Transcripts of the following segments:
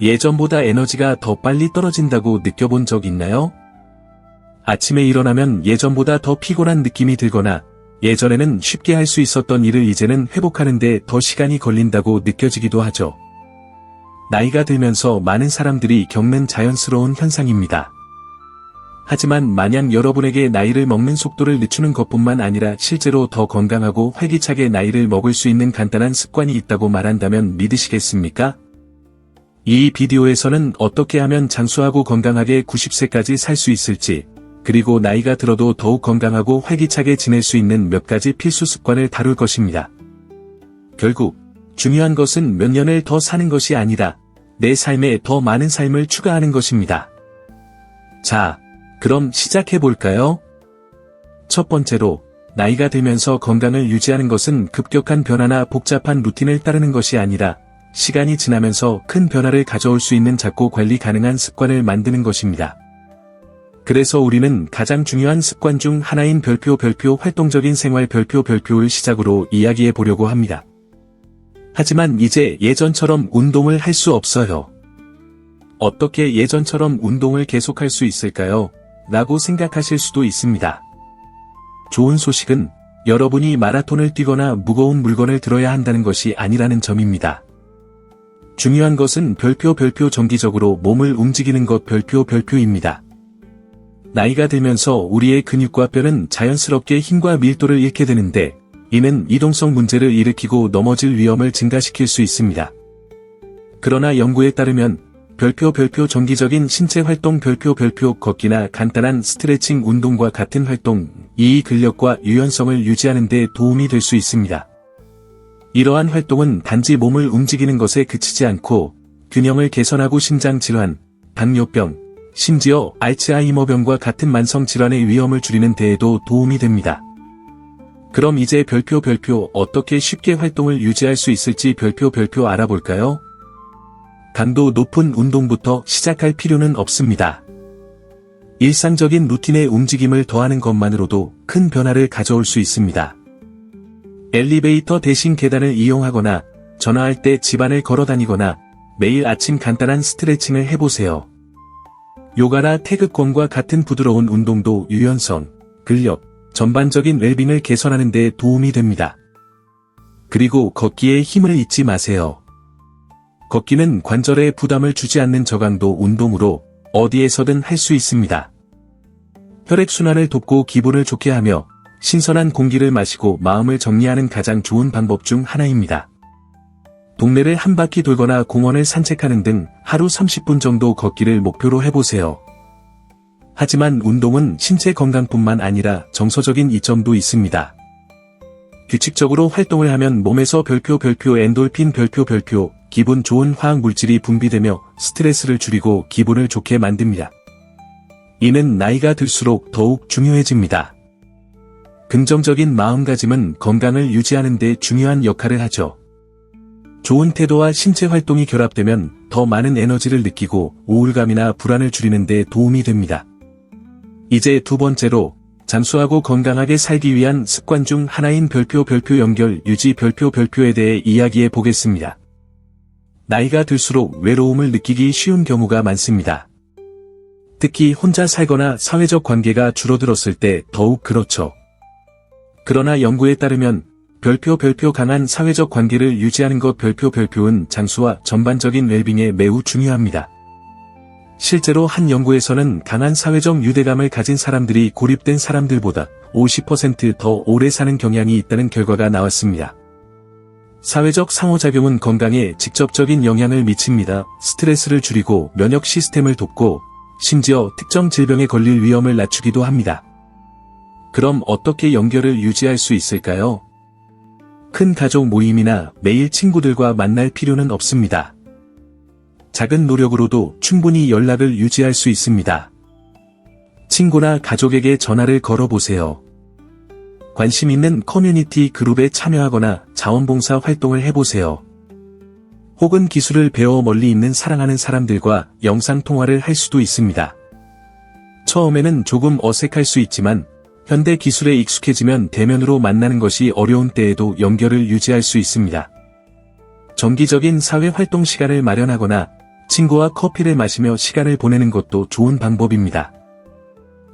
예전보다 에너지가 더 빨리 떨어진다고 느껴본 적 있나요? 아침에 일어나면 예전보다 더 피곤한 느낌이 들거나 예전에는 쉽게 할 수 있었던 일을 이제는 회복하는데 더 시간이 걸린다고 느껴지기도 하죠. 나이가 들면서 많은 사람들이 겪는 자연스러운 현상입니다. 하지만 만약 여러분에게 나이를 먹는 속도를 늦추는 것뿐만 아니라 실제로 더 건강하고 활기차게 나이를 먹을 수 있는 간단한 습관이 있다고 말한다면 믿으시겠습니까? 이 비디오에서는 어떻게 하면 장수하고 건강하게 90세까지 살 수 있을지, 그리고 나이가 들어도 더욱 건강하고 활기차게 지낼 수 있는 몇 가지 필수 습관을 다룰 것입니다. 결국 중요한 것은 몇 년을 더 사는 것이 아니라 내 삶에 더 많은 삶을 추가하는 것입니다. 자, 그럼 시작해볼까요? 첫 번째로, 나이가 들면서 건강을 유지하는 것은 급격한 변화나 복잡한 루틴을 따르는 것이 아니라 시간이 지나면서 큰 변화를 가져올 수 있는 작고 관리 가능한 습관을 만드는 것입니다. 그래서 우리는 가장 중요한 습관 중 하나인 별표 활동적인 생활 별표를 시작으로 이야기해 보려고 합니다. 하지만 이제 예전처럼 운동을 할 수 없어요. 어떻게 예전처럼 운동을 계속할 수 있을까요? 라고 생각하실 수도 있습니다. 좋은 소식은 여러분이 마라톤을 뛰거나 무거운 물건을 들어야 한다는 것이 아니라는 점입니다. 중요한 것은 별표 정기적으로 몸을 움직이는 것 별표입니다. 나이가 들면서 우리의 근육과 뼈는 자연스럽게 힘과 밀도를 잃게 되는데 이는 이동성 문제를 일으키고 넘어질 위험을 증가시킬 수 있습니다. 그러나 연구에 따르면 별표 정기적인 신체 활동 별표 걷기나 간단한 스트레칭 운동과 같은 활동, 이 근력과 유연성을 유지하는 데 도움이 될 수 있습니다. 이러한 활동은 단지 몸을 움직이는 것에 그치지 않고 균형을 개선하고 심장 질환, 당뇨병, 심지어 알츠하이머병과 같은 만성 질환의 위험을 줄이는 데에도 도움이 됩니다. 그럼 이제 별표 어떻게 쉽게 활동을 유지할 수 있을지 별표 알아볼까요? 강도 높은 운동부터 시작할 필요는 없습니다. 일상적인 루틴에 움직임을 더하는 것만으로도 큰 변화를 가져올 수 있습니다. 엘리베이터 대신 계단을 이용하거나 전화할 때 집안을 걸어 다니거나 매일 아침 간단한 스트레칭을 해보세요. 요가나 태극권과 같은 부드러운 운동도 유연성, 근력, 전반적인 웰빙을 개선하는 데 도움이 됩니다. 그리고 걷기에 힘을 잊지 마세요. 걷기는 관절에 부담을 주지 않는 저강도 운동으로 어디에서든 할 수 있습니다. 혈액순환을 돕고 기분을 좋게 하며 신선한 공기를 마시고 마음을 정리하는 가장 좋은 방법 중 하나입니다. 동네를 한 바퀴 돌거나 공원을 산책하는 등 하루 30분 정도 걷기를 목표로 해보세요. 하지만 운동은 신체 건강뿐만 아니라 정서적인 이점도 있습니다. 규칙적으로 활동을 하면 몸에서 별표 엔돌핀 별표 기분 좋은 화학 물질이 분비되며 스트레스를 줄이고 기분을 좋게 만듭니다. 이는 나이가 들수록 더욱 중요해집니다. 긍정적인 마음가짐은 건강을 유지하는 데 중요한 역할을 하죠. 좋은 태도와 신체 활동이 결합되면 더 많은 에너지를 느끼고 우울감이나 불안을 줄이는 데 도움이 됩니다. 이제 두 번째로 장수하고 건강하게 살기 위한 습관 중 하나인 별표 연결 유지 별표에 대해 이야기해 보겠습니다. 나이가 들수록 외로움을 느끼기 쉬운 경우가 많습니다. 특히 혼자 살거나 사회적 관계가 줄어들었을 때 더욱 그렇죠. 그러나 연구에 따르면 별표 강한 사회적 관계를 유지하는 것 별표는 장수와 전반적인 웰빙에 매우 중요합니다. 실제로 한 연구에서는 강한 사회적 유대감을 가진 사람들이 고립된 사람들보다 50% 더 오래 사는 경향이 있다는 결과가 나왔습니다. 사회적 상호작용은 건강에 직접적인 영향을 미칩니다. 스트레스를 줄이고 면역 시스템을 돕고 심지어 특정 질병에 걸릴 위험을 낮추기도 합니다. 그럼 어떻게 연결을 유지할 수 있을까요? 큰 가족 모임이나 매일 친구들과 만날 필요는 없습니다. 작은 노력으로도 충분히 연락을 유지할 수 있습니다. 친구나 가족에게 전화를 걸어보세요. 관심 있는 커뮤니티 그룹에 참여하거나 자원봉사 활동을 해보세요. 혹은 기술을 배워 멀리 있는 사랑하는 사람들과 영상통화를 할 수도 있습니다. 처음에는 조금 어색할 수 있지만 현대 기술에 익숙해지면 대면으로 만나는 것이 어려운 때에도 연결을 유지할 수 있습니다. 정기적인 사회활동 시간을 마련하거나 친구와 커피를 마시며 시간을 보내는 것도 좋은 방법입니다.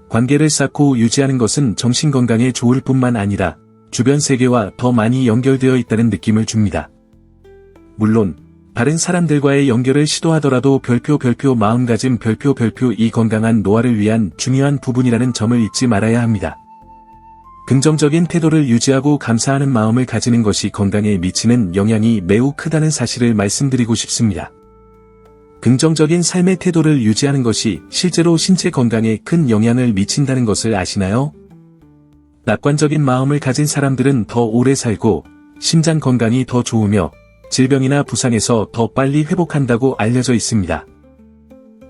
관계를 쌓고 유지하는 것은 정신건강에 좋을 뿐만 아니라 주변 세계와 더 많이 연결되어 있다는 느낌을 줍니다. 물론 다른 사람들과의 연결을 시도하더라도 별표 마음가짐 별표 이 건강한 노화를 위한 중요한 부분이라는 점을 잊지 말아야 합니다. 긍정적인 태도를 유지하고 감사하는 마음을 가지는 것이 건강에 미치는 영향이 매우 크다는 사실을 말씀드리고 싶습니다. 긍정적인 삶의 태도를 유지하는 것이 실제로 신체 건강에 큰 영향을 미친다는 것을 아시나요? 낙관적인 마음을 가진 사람들은 더 오래 살고 심장 건강이 더 좋으며 질병이나 부상에서 더 빨리 회복한다고 알려져 있습니다.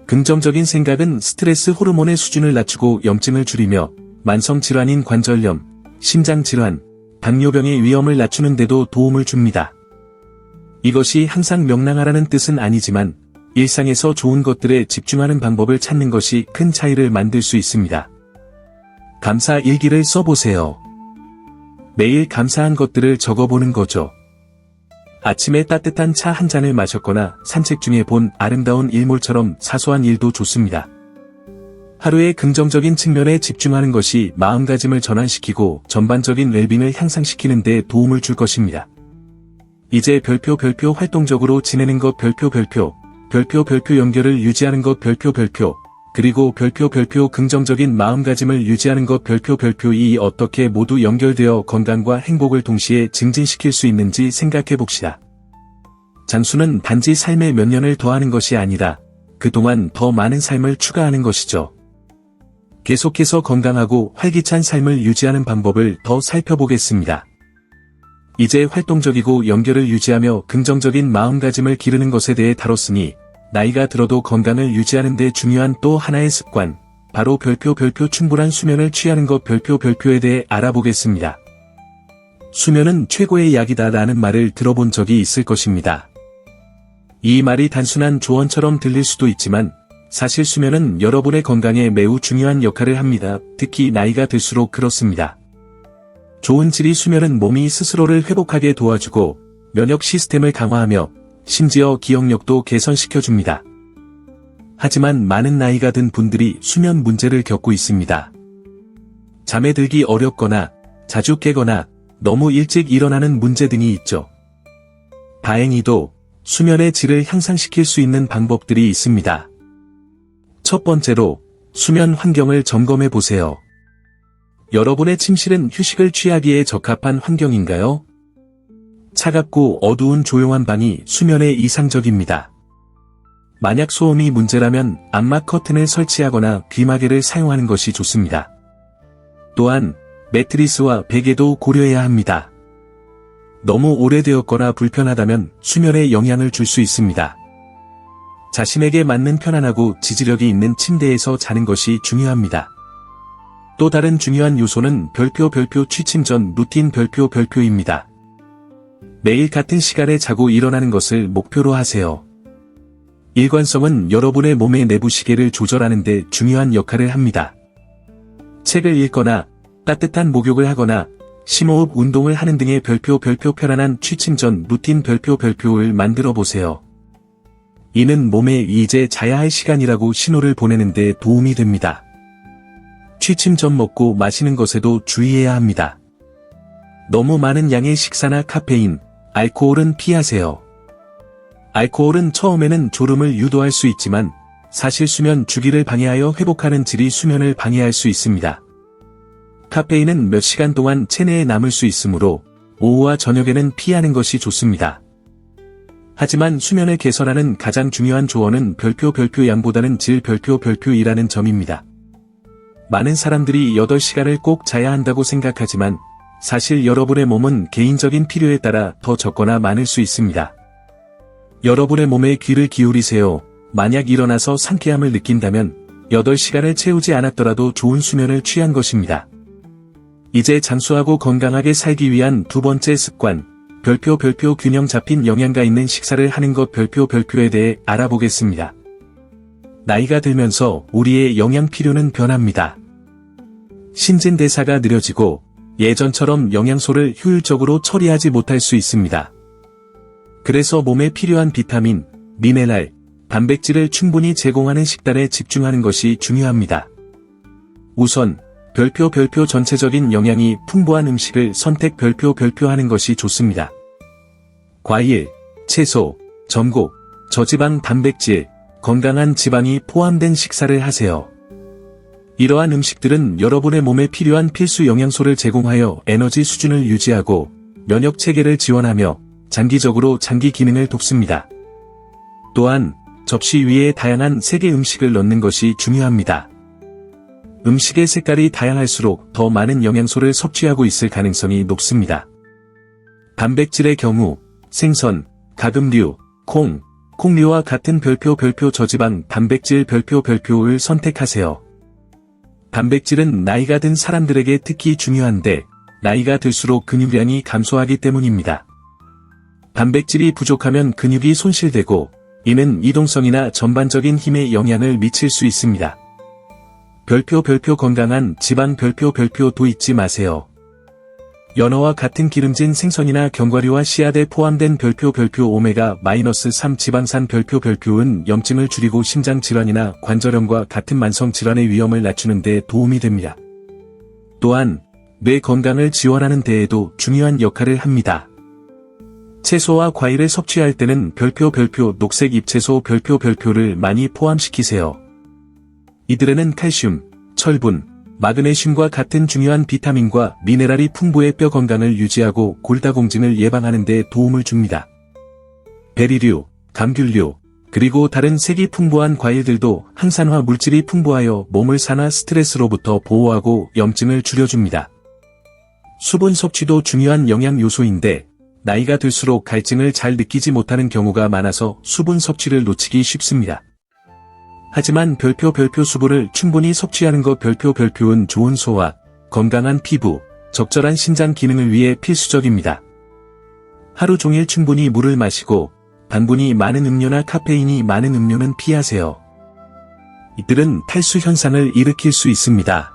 긍정적인 생각은 스트레스 호르몬의 수준을 낮추고 염증을 줄이며 만성질환인 관절염, 심장질환, 당뇨병의 위험을 낮추는 데도 도움을 줍니다. 이것이 항상 명랑하라는 뜻은 아니지만 일상에서 좋은 것들에 집중하는 방법을 찾는 것이 큰 차이를 만들 수 있습니다. 감사 일기를 써보세요. 매일 감사한 것들을 적어보는 거죠. 아침에 따뜻한 차 한 잔을 마셨거나 산책 중에 본 아름다운 일몰처럼 사소한 일도 좋습니다. 하루의 긍정적인 측면에 집중하는 것이 마음가짐을 전환시키고 전반적인 웰빙을 향상시키는 데 도움을 줄 것입니다. 이제 별표 활동적으로 지내는 것 별표 연결을 유지하는 것 별표 그리고 별표 긍정적인 마음가짐을 유지하는 것 별표 이 어떻게 모두 연결되어 건강과 행복을 동시에 증진시킬 수 있는지 생각해 봅시다. 장수는 단지 삶에 몇 년을 더하는 것이 아니라 그동안 더 많은 삶을 추가하는 것이죠. 계속해서 건강하고 활기찬 삶을 유지하는 방법을 더 살펴보겠습니다. 이제 활동적이고 연결을 유지하며 긍정적인 마음가짐을 기르는 것에 대해 다뤘으니 나이가 들어도 건강을 유지하는 데 중요한 또 하나의 습관, 바로 별표 충분한 수면을 취하는 것 별표에 대해 알아보겠습니다. 수면은 최고의 약이다 라는 말을 들어본 적이 있을 것입니다. 이 말이 단순한 조언처럼 들릴 수도 있지만 사실 수면은 여러분의 건강에 매우 중요한 역할을 합니다. 특히 나이가 들수록 그렇습니다. 좋은 질의 수면은 몸이 스스로를 회복하게 도와주고 면역 시스템을 강화하며 심지어 기억력도 개선시켜줍니다. 하지만 많은 나이가 든 분들이 수면 문제를 겪고 있습니다. 잠에 들기 어렵거나 자주 깨거나 너무 일찍 일어나는 문제 등이 있죠. 다행히도 수면의 질을 향상시킬 수 있는 방법들이 있습니다. 첫 번째로 수면 환경을 점검해 보세요. 여러분의 침실은 휴식을 취하기에 적합한 환경인가요? 차갑고 어두운 조용한 방이 수면에 이상적입니다. 만약 소음이 문제라면 암막 커튼을 설치하거나 귀마개를 사용하는 것이 좋습니다. 또한 매트리스와 베개도 고려해야 합니다. 너무 오래되었거나 불편하다면 수면에 영향을 줄 수 있습니다. 자신에게 맞는 편안하고 지지력이 있는 침대에서 자는 것이 중요합니다. 또 다른 중요한 요소는 별표 취침 전 루틴 별표입니다. 매일 같은 시간에 자고 일어나는 것을 목표로 하세요. 일관성은 여러분의 몸의 내부 시계를 조절하는 데 중요한 역할을 합니다. 책을 읽거나 따뜻한 목욕을 하거나 심호흡 운동을 하는 등의 별표 편안한 취침 전 루틴 별표를 만들어 보세요. 이는 몸에 이제 자야 할 시간이라고 신호를 보내는 데 도움이 됩니다. 취침 전 먹고 마시는 것에도 주의해야 합니다. 너무 많은 양의 식사나 카페인, 알코올은 피하세요. 알코올은 처음에는 졸음을 유도할 수 있지만 사실 수면 주기를 방해하여 회복하는 질이 수면을 방해할 수 있습니다. 카페인은 몇 시간 동안 체내에 남을 수 있으므로 오후와 저녁에는 피하는 것이 좋습니다. 하지만 수면을 개선하는 가장 중요한 조언은 별표 양보다는 질 별표이라는 점입니다. 많은 사람들이 8시간을 꼭 자야 한다고 생각하지만 사실 여러분의 몸은 개인적인 필요에 따라 더 적거나 많을 수 있습니다. 여러분의 몸에 귀를 기울이세요. 만약 일어나서 상쾌함을 느낀다면 8시간을 채우지 않았더라도 좋은 수면을 취한 것입니다. 이제 장수하고 건강하게 살기 위한 두 번째 습관, 별표 균형 잡힌 영양가 있는 식사를 하는 것 별표에 대해 알아보겠습니다. 나이가 들면서 우리의 영양 필요는 변합니다. 신진대사가 느려지고 예전처럼 영양소를 효율적으로 처리하지 못할 수 있습니다. 그래서 몸에 필요한 비타민, 미네랄, 단백질을 충분히 제공하는 식단에 집중하는 것이 중요합니다. 우선 별표 전체적인 영양이 풍부한 음식을 선택 별표 하는 것이 좋습니다. 과일, 채소, 전곡, 저지방 단백질, 건강한 지방이 포함된 식사를 하세요. 이러한 음식들은 여러분의 몸에 필요한 필수 영양소를 제공하여 에너지 수준을 유지하고 면역 체계를 지원하며 장기적으로 장기 기능을 돕습니다. 또한 접시 위에 다양한 색의 음식을 넣는 것이 중요합니다. 음식의 색깔이 다양할수록 더 많은 영양소를 섭취하고 있을 가능성이 높습니다. 단백질의 경우 생선, 가금류, 콩류와 같은 별표 저지방 단백질 별표를 선택하세요. 단백질은 나이가 든 사람들에게 특히 중요한데 나이가 들수록 근육량이 감소하기 때문입니다. 단백질이 부족하면 근육이 손실되고 이는 이동성이나 전반적인 힘에 영향을 미칠 수 있습니다. 별표 건강한 지방 별표도 잊지 마세요. 연어와 같은 기름진 생선이나 견과류와 씨앗에 포함된 별표 오메가-3 지방산 별표은 염증을 줄이고 심장질환이나 관절염과 같은 만성질환의 위험을 낮추는 데 도움이 됩니다. 또한 뇌 건강을 지원하는 데에도 중요한 역할을 합니다. 채소와 과일을 섭취할 때는 별표 녹색 잎채소 별표를 많이 포함시키세요. 이들에는 칼슘, 철분, 마그네슘과 같은 중요한 비타민과 미네랄이 풍부해 뼈 건강을 유지하고 골다공증을 예방하는 데 도움을 줍니다. 베리류, 감귤류, 그리고 다른 색이 풍부한 과일들도 항산화 물질이 풍부하여 몸을 산화 스트레스로부터 보호하고 염증을 줄여줍니다. 수분 섭취도 중요한 영양 요소인데 나이가 들수록 갈증을 잘 느끼지 못하는 경우가 많아서 수분 섭취를 놓치기 쉽습니다. 하지만 별표 수분을 충분히 섭취하는 것 별표는 좋은 소화, 건강한 피부, 적절한 신장 기능을 위해 필수적입니다. 하루 종일 충분히 물을 마시고 당분이 많은 음료나 카페인이 많은 음료는 피하세요. 이들은 탈수 현상을 일으킬 수 있습니다.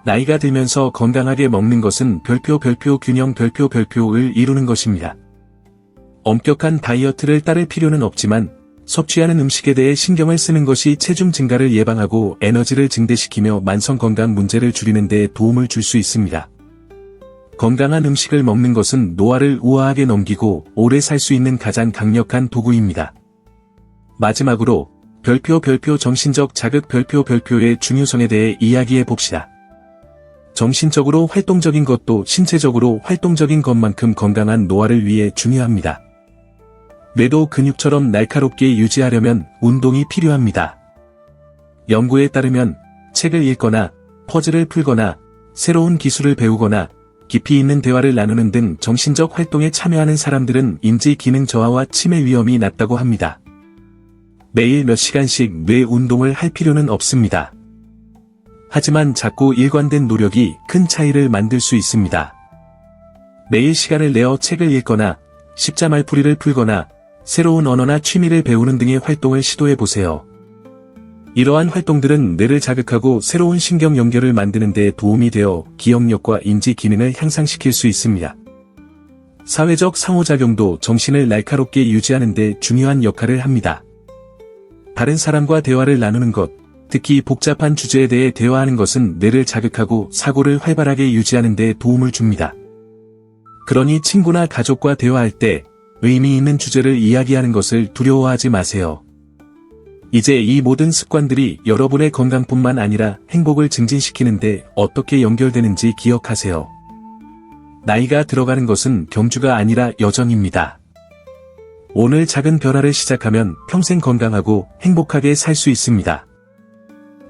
나이가 들면서 건강하게 먹는 것은 별표 균형 별표를 이루는 것입니다. 엄격한 다이어트를 따를 필요는 없지만 섭취하는 음식에 대해 신경을 쓰는 것이 체중 증가를 예방하고 에너지를 증대시키며 만성 건강 문제를 줄이는 데 도움을 줄 수 있습니다. 건강한 음식을 먹는 것은 노화를 우아하게 넘기고 오래 살 수 있는 가장 강력한 도구입니다. 마지막으로 별표 정신적 자극 별표의 중요성에 대해 이야기해 봅시다. 정신적으로 활동적인 것도 신체적으로 활동적인 것만큼 건강한 노화를 위해 중요합니다. 뇌도 근육처럼 날카롭게 유지하려면 운동이 필요합니다. 연구에 따르면 책을 읽거나 퍼즐을 풀거나 새로운 기술을 배우거나 깊이 있는 대화를 나누는 등 정신적 활동에 참여하는 사람들은 인지 기능 저하와 치매 위험이 낮다고 합니다. 매일 몇 시간씩 뇌 운동을 할 필요는 없습니다. 하지만 작고 일관된 노력이 큰 차이를 만들 수 있습니다. 매일 시간을 내어 책을 읽거나 십자말풀이를 풀거나 새로운 언어나 취미를 배우는 등의 활동을 시도해보세요. 이러한 활동들은 뇌를 자극하고 새로운 신경 연결을 만드는 데 도움이 되어 기억력과 인지 기능을 향상시킬 수 있습니다. 사회적 상호작용도 정신을 날카롭게 유지하는 데 중요한 역할을 합니다. 다른 사람과 대화를 나누는 것, 특히 복잡한 주제에 대해 대화하는 것은 뇌를 자극하고 사고를 활발하게 유지하는 데 도움을 줍니다. 그러니 친구나 가족과 대화할 때 의미 있는 주제를 이야기하는 것을 두려워하지 마세요. 이제 이 모든 습관들이 여러분의 건강뿐만 아니라 행복을 증진시키는데 어떻게 연결되는지 기억하세요. 나이가 들어가는 것은 경주가 아니라 여정입니다. 오늘 작은 변화를 시작하면 평생 건강하고 행복하게 살 수 있습니다.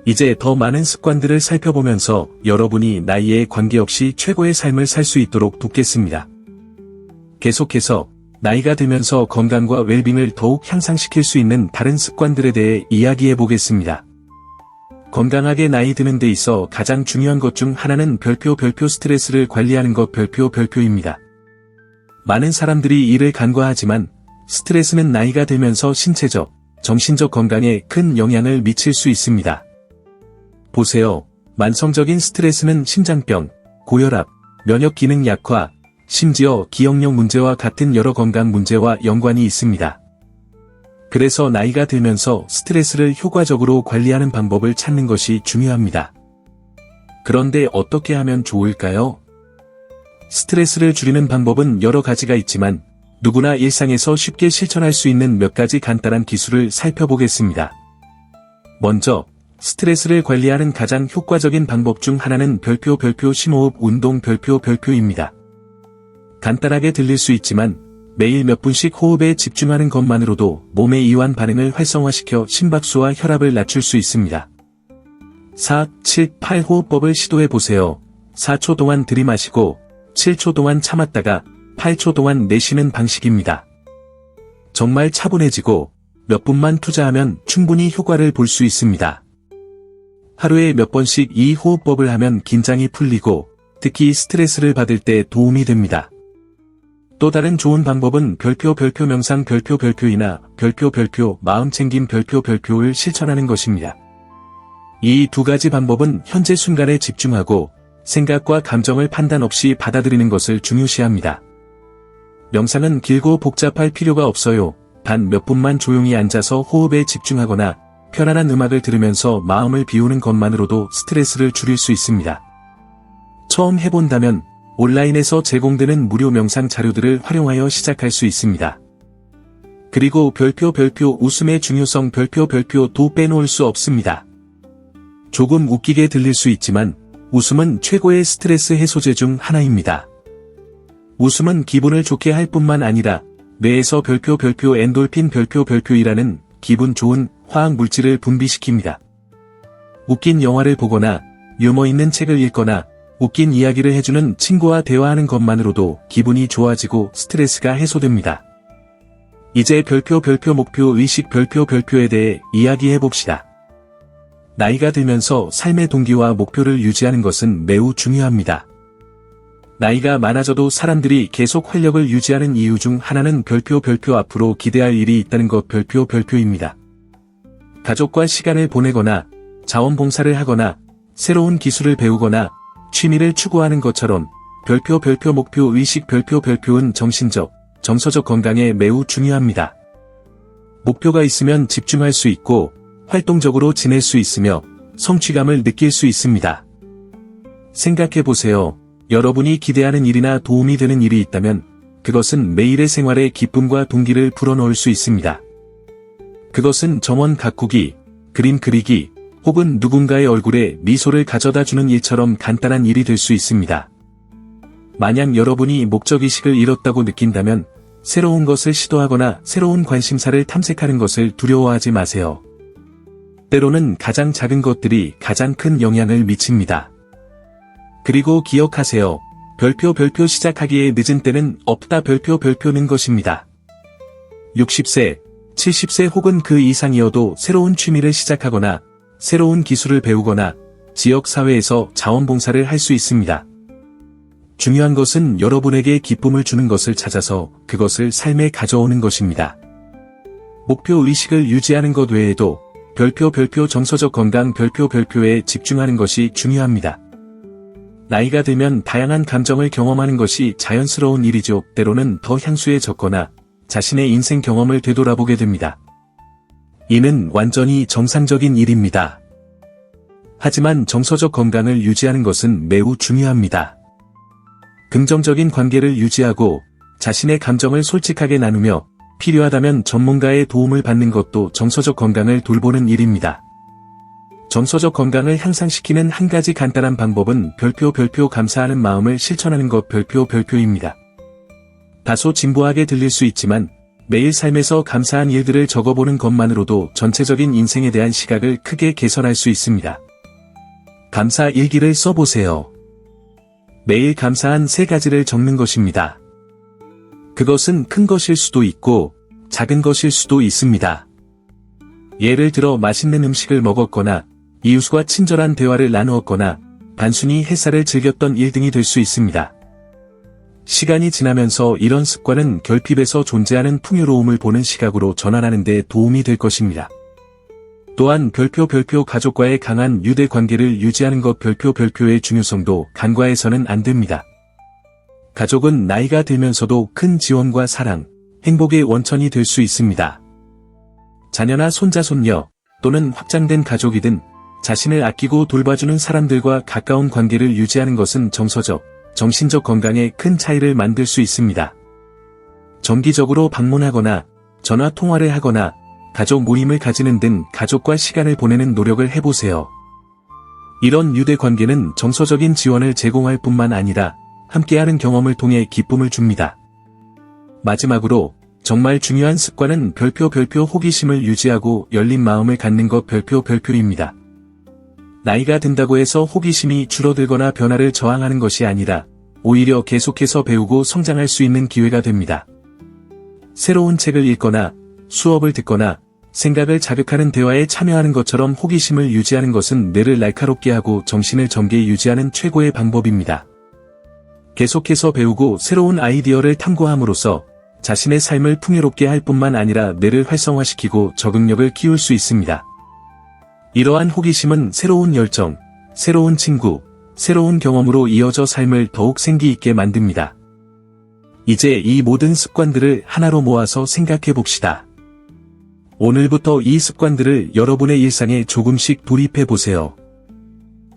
이제 더 많은 습관들을 살펴보면서 여러분이 나이에 관계없이 최고의 삶을 살 수 있도록 돕겠습니다. 계속해서 나이가 들면서 건강과 웰빙을 더욱 향상시킬 수 있는 다른 습관들에 대해 이야기해 보겠습니다. 건강하게 나이 드는 데 있어 가장 중요한 것 중 하나는 별표 스트레스를 관리하는 것 별표입니다. 많은 사람들이 이를 간과하지만 스트레스는 나이가 들면서 신체적, 정신적 건강에 큰 영향을 미칠 수 있습니다. 보세요. 만성적인 스트레스는 심장병, 고혈압, 면역 기능 약화, 심지어 기억력 문제와 같은 여러 건강 문제와 연관이 있습니다. 그래서 나이가 들면서 스트레스를 효과적으로 관리하는 방법을 찾는 것이 중요합니다. 그런데 어떻게 하면 좋을까요? 스트레스를 줄이는 방법은 여러 가지가 있지만 누구나 일상에서 쉽게 실천할 수 있는 몇 가지 간단한 기술을 살펴보겠습니다. 먼저 스트레스를 관리하는 가장 효과적인 방법 중 하나는 별표 심호흡 운동 별표입니다. 간단하게 들릴 수 있지만 매일 몇 분씩 호흡에 집중하는 것만으로도 몸의 이완 반응을 활성화시켜 심박수와 혈압을 낮출 수 있습니다. 4, 7, 8 호흡법을 시도해보세요. 4초 동안 들이마시고 7초 동안 참았다가 8초 동안 내쉬는 방식입니다. 정말 차분해지고 몇 분만 투자하면 충분히 효과를 볼 수 있습니다. 하루에 몇 번씩 이 호흡법을 하면 긴장이 풀리고 특히 스트레스를 받을 때 도움이 됩니다. 또 다른 좋은 방법은 별표 명상 별표이나 별표 마음챙김 별표를 실천하는 것입니다. 이 두 가지 방법은 현재 순간에 집중하고 생각과 감정을 판단 없이 받아들이는 것을 중요시합니다. 명상은 길고 복잡할 필요가 없어요. 단 몇 분만 조용히 앉아서 호흡에 집중하거나 편안한 음악을 들으면서 마음을 비우는 것만으로도 스트레스를 줄일 수 있습니다. 처음 해본다면 온라인에서 제공되는 무료 명상 자료들을 활용하여 시작할 수 있습니다. 그리고 별표 웃음의 중요성 별표도 빼놓을 수 없습니다. 조금 웃기게 들릴 수 있지만 웃음은 최고의 스트레스 해소제 중 하나입니다. 웃음은 기분을 좋게 할 뿐만 아니라 뇌에서 별표 엔돌핀 별표이라는 기분 좋은 화학 물질을 분비시킵니다. 웃긴 영화를 보거나 유머 있는 책을 읽거나 웃긴 이야기를 해주는 친구와 대화하는 것만으로도 기분이 좋아지고 스트레스가 해소됩니다. 이제 별표 목표 의식 별표에 대해 이야기해봅시다. 나이가 들면서 삶의 동기와 목표를 유지하는 것은 매우 중요합니다. 나이가 많아져도 사람들이 계속 활력을 유지하는 이유 중 하나는 별표 앞으로 기대할 일이 있다는 것 별표입니다. 가족과 시간을 보내거나 자원봉사를 하거나 새로운 기술을 배우거나 취미를 추구하는 것처럼 별표 목표 의식 별표는 정신적, 정서적 건강에 매우 중요합니다. 목표가 있으면 집중할 수 있고 활동적으로 지낼 수 있으며 성취감을 느낄 수 있습니다. 생각해보세요. 여러분이 기대하는 일이나 도움이 되는 일이 있다면 그것은 매일의 생활에 기쁨과 동기를 불어넣을 수 있습니다. 그것은 정원 가꾸기, 그림 그리기, 혹은 누군가의 얼굴에 미소를 가져다주는 일처럼 간단한 일이 될 수 있습니다. 만약 여러분이 목적의식을 잃었다고 느낀다면 새로운 것을 시도하거나 새로운 관심사를 탐색하는 것을 두려워하지 마세요. 때로는 가장 작은 것들이 가장 큰 영향을 미칩니다. 그리고 기억하세요. 별표 시작하기에 늦은 때는 없다 별표는 것입니다. 60세, 70세 혹은 그 이상이어도 새로운 취미를 시작하거나 새로운 기술을 배우거나 지역사회에서 자원봉사를 할 수 있습니다. 중요한 것은 여러분에게 기쁨을 주는 것을 찾아서 그것을 삶에 가져오는 것입니다. 목표 의식을 유지하는 것 외에도 별표 정서적 건강 별표에 집중하는 것이 중요합니다. 나이가 들면 다양한 감정을 경험하는 것이 자연스러운 일이죠. 때로는 더 향수해졌거나 자신의 인생 경험을 되돌아보게 됩니다. 이는 완전히 정상적인 일입니다. 하지만 정서적 건강을 유지하는 것은 매우 중요합니다. 긍정적인 관계를 유지하고 자신의 감정을 솔직하게 나누며 필요하다면 전문가의 도움을 받는 것도 정서적 건강을 돌보는 일입니다. 정서적 건강을 향상시키는 한 가지 간단한 방법은 별표 감사하는 마음을 실천하는 것 별표입니다. 다소 진부하게 들릴 수 있지만 매일 삶에서 감사한 일들을 적어보는 것만으로도 전체적인 인생에 대한 시각을 크게 개선할 수 있습니다. 감사 일기를 써보세요. 매일 감사한 3가지를 적는 것입니다. 그것은 큰 것일 수도 있고 작은 것일 수도 있습니다. 예를 들어 맛있는 음식을 먹었거나 이웃과 친절한 대화를 나누었거나 단순히 햇살을 즐겼던 일 등이 될 수 있습니다. 시간이 지나면서 이런 습관은 결핍에서 존재하는 풍요로움을 보는 시각으로 전환하는 데 도움이 될 것입니다. 또한 별표 가족과의 강한 유대 관계를 유지하는 것 별표의 중요성도 간과해서는 안 됩니다. 가족은 나이가 들면서도 큰 지원과 사랑, 행복의 원천이 될 수 있습니다. 자녀나 손자 손녀 또는 확장된 가족이든 자신을 아끼고 돌봐주는 사람들과 가까운 관계를 유지하는 것은 정서적, 정신적 건강에 큰 차이를 만들 수 있습니다. 정기적으로 방문하거나 전화 통화를 하거나 가족 모임을 가지는 등 가족과 시간을 보내는 노력을 해보세요. 이런 유대 관계는 정서적인 지원을 제공할 뿐만 아니라 함께하는 경험을 통해 기쁨을 줍니다. 마지막으로 정말 중요한 습관은 별표 호기심을 유지하고 열린 마음을 갖는 것 별표입니다. 나이가 든다고 해서 호기심이 줄어들거나 변화를 저항하는 것이 아니라 오히려 계속해서 배우고 성장할 수 있는 기회가 됩니다. 새로운 책을 읽거나 수업을 듣거나 생각을 자극하는 대화에 참여하는 것처럼 호기심을 유지하는 것은 뇌를 날카롭게 하고 정신을 정게 유지하는 최고의 방법입니다. 계속해서 배우고 새로운 아이디어를 탐구함으로써 자신의 삶을 풍요롭게 할 뿐만 아니라 뇌를 활성화시키고 적응력을 키울 수 있습니다. 이러한 호기심은 새로운 열정, 새로운 친구, 새로운 경험으로 이어져 삶을 더욱 생기 있게 만듭니다. 이제 이 모든 습관들을 하나로 모아서 생각해 봅시다. 오늘부터 이 습관들을 여러분의 일상에 조금씩 도입해 보세요.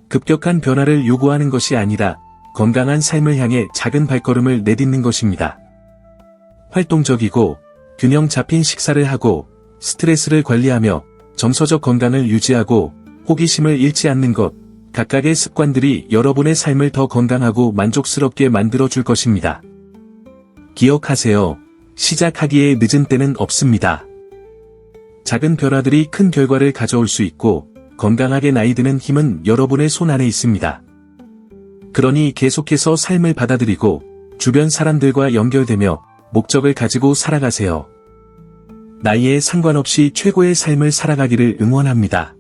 급격한 변화를 요구하는 것이 아니라 건강한 삶을 향해 작은 발걸음을 내딛는 것입니다. 활동적이고 균형 잡힌 식사를 하고 스트레스를 관리하며 정서적 건강을 유지하고 호기심을 잃지 않는 것, 각각의 습관들이 여러분의 삶을 더 건강하고 만족스럽게 만들어줄 것입니다. 기억하세요. 시작하기에 늦은 때는 없습니다. 작은 변화들이 큰 결과를 가져올 수 있고 건강하게 나이 드는 힘은 여러분의 손 안에 있습니다. 그러니 계속해서 삶을 받아들이고 주변 사람들과 연결되며 목적을 가지고 살아가세요. 나이에 상관없이 최고의 삶을 살아가기를 응원합니다.